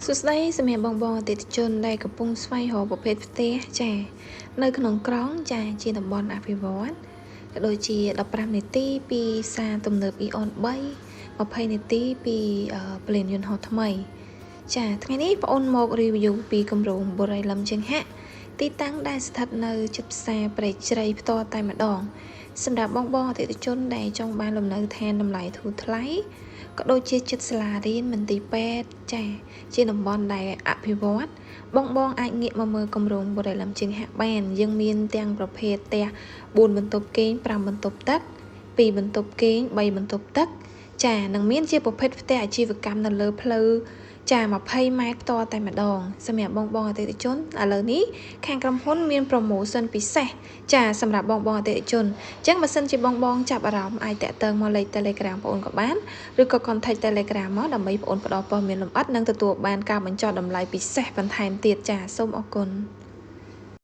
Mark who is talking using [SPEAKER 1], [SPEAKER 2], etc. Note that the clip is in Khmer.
[SPEAKER 1] សួស្តីសម្រាប់បងអតិថិជនដែលកំពុងស្វែងរកប្រភេទផ្ទះចានៅក្នុងក្រុងចាជាតំបន់អភិវឌ្ឍន៍ក៏ដូចជា15នាទីពីផ្សារទំនើប Eon 3 20នាទីពីពលានយន្តហោះថ្មីចាថ្ងៃនេះបងអូនមក review ពីគម្រោងបុរីលំជើងហាក់ទីតាំងដែលស្ថិតនៅជិតផ្សារព្រែកជ្រៃផ្ទាល់តែម្ដងសម្រាប់បងអតិថិជនដែលចង់បានលំនៅឋានតម្លៃធូរថ្លៃក៏ដូចជាចិត្តសាលារៀនមន្ទីរពេទ្យចាជាតំបន់ដែលអភិវឌ្ឍបងអាចងាកមកមើលគម្រោងបុរីលំជើងហាក់បានយើងមានទាំងប្រភេទផ្ទះ4បន្ទប់គេង5បន្ទប់ទឹក2បន្ទប់គេង3បន្ទប់ទឹកចានឹងមានជាប្រភេទផ្ទះអាជីវកម្មនៅលើផ្លូវចា20ម៉ែត្រផ្ទាល់តែម្ដងសម្រាប់បងអតិថិជនឥឡូវនេះខាងក្រុមហ៊ុនមាន promotion ពិសេសចាសម្រាប់បងអតិថិជនអញ្ចឹងបើសិនជាបងចាប់អារម្មណ៍អាចតាក់ទងមកលេខ Telegram បងអូនក៏បានឬក៏ contact Telegram មកដើម្បីបងអូនផ្ដល់ព័ត៌មានលម្អិតនិងទទួលបានការបញ្ចុះតម្លៃពិសេសបន្ថែមទៀតចាសូមអរគុណ